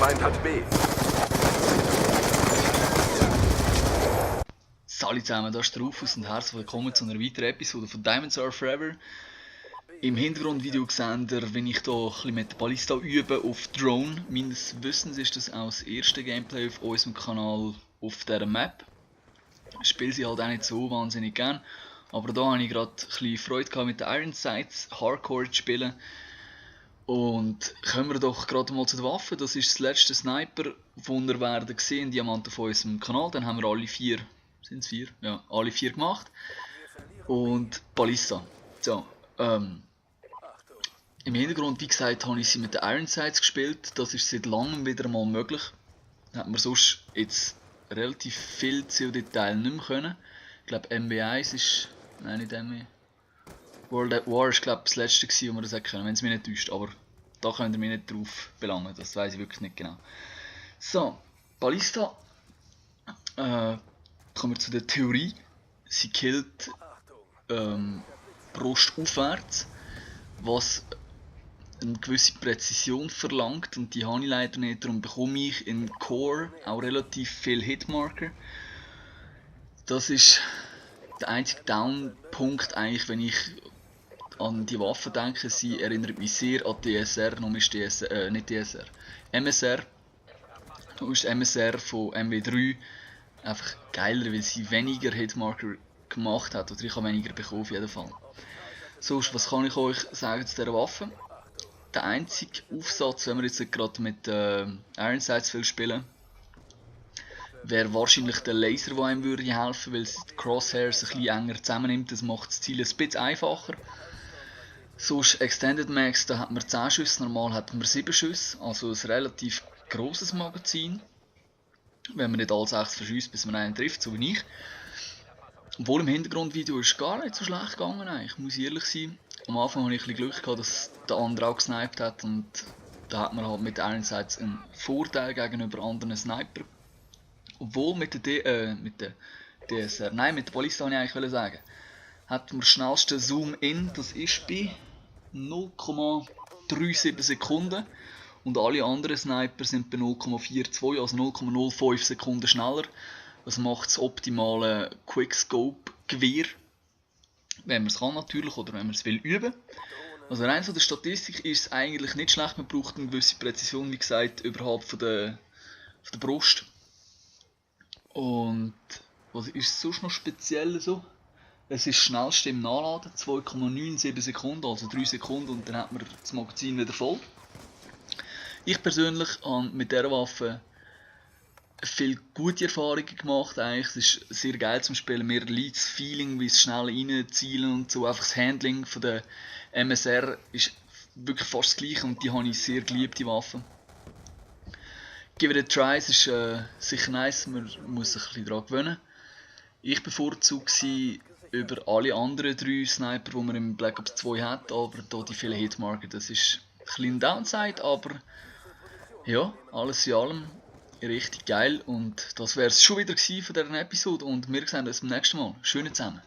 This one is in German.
Feind hat B. Salut zusammen, das ist der Rufus und herzlich willkommen zu einer weiteren Episode von Diamonds Are Forever. Im Hintergrundvideo seht ihr, wenn ich hier ein bisschen mit der Ballista übe auf Drone. Meines Wissens ist das auch das erste Gameplay auf unserem Kanal auf dieser Map. Ich spiele sie halt auch nicht so wahnsinnig gern, aber da habe ich gerade ein bisschen Freude gehabt mit den Iron Sights Hardcore zu spielen. Und kommen wir doch gerade mal zu den Waffen. Das ist das letzte Sniper, das ihr werdet sehen, Diamant auf unserem Kanal. Dann haben wir alle vier, sind es vier? Ja, alle vier gemacht. Und Ballista. So, im Hintergrund, wie gesagt, habe ich sie mit den Iron Sights gespielt. Das ist seit langem wieder mal möglich. Da hat man sonst jetzt relativ viel COD-Teile nicht mehr können. Ich glaube MW1 ist... Nein, nicht MW. World at War ist glaube ich das letzte gewesen, wo wir das können, wenn es mich nicht täuscht. Aber da könnt ihr mich nicht drauf belangen, das weiß ich wirklich nicht genau. So, Ballista. Kommen wir zu der Theorie. Sie killt Brust aufwärts, was eine gewisse Präzision verlangt, und die habe ich leider nicht. Darum bekomme ich in Core auch relativ viel Hitmarker. Das ist der einzige Down-Punkt eigentlich, wenn ich an die Waffe denke. Sie erinnert mich sehr an DSR, nur ist DSR, nicht DSR, MSR. Nur ist MSR von MW3 einfach geiler, weil sie weniger Hitmarker gemacht hat, oder ich habe weniger bekommen auf jeden Fall. Sonst, was kann ich euch sagen zu dieser Waffe? Der einzige Aufsatz, wenn wir jetzt gerade mit Iron Sights viel spielen, wäre wahrscheinlich der Laser, der einem würde helfen, weil es die Crosshairs ein bisschen enger zusammennimmt. Das macht das Ziel ein bisschen einfacher. Sonst Extended Max, da hat man 10 Schüsse, normal hat man 7 Schüsse, also ein relativ grosses Magazin. Wenn man nicht alle 6 verschießt, bis man einen trifft, so wie ich. Obwohl im Hintergrundvideo ist gar nicht so schlecht gegangen eigentlich, muss ich ehrlich sein. Am Anfang hatte ich ein bisschen Glück gehabt, dass der andere auch gesniped hat, und da hat man halt mit Iron Sights einen Vorteil gegenüber anderen Sniper. Obwohl mit der DSR, nein, mit der Ballista wollte ich eigentlich sagen, hat man schnellsten Zoom-In, das ist bei 0,37 Sekunden. Und alle anderen Sniper sind bei 0,42, also 0,05 Sekunden schneller. Das macht das optimale Quickscope-Gewehr. Wenn man es kann natürlich, oder wenn man es will üben. Also rein von der Statistik ist es eigentlich nicht schlecht, man braucht eine gewisse Präzision, wie gesagt, überhalb von der Brust. Und was ist sonst noch speziell so? Es ist das schnellste im Nachladen, 2,97 Sekunden, also 3 Sekunden, und dann hat man das Magazin wieder voll. Ich persönlich habe mit dieser Waffe viele gute Erfahrungen gemacht. Eigentlich. Es ist sehr geil zum Spielen. Mir liegt das Feeling, wie es schnell reinzielen und so. Einfach das Handling von der MSR ist wirklich fast das gleiche, und die habe ich sehr geliebt, die Waffe. Give it a try, es ist sicher nice, man muss sich ein bisschen daran gewöhnen. Ich bevorzuge sie über alle anderen 3 Sniper, die man im Black Ops 2 hat, aber hier die vielen Hitmarker, das ist ein kleiner Downside, aber ja, alles in allem richtig geil, und das wäre es schon wieder gewesen von dieser Episode, und wir sehen uns beim nächsten Mal. Schönen zusammen.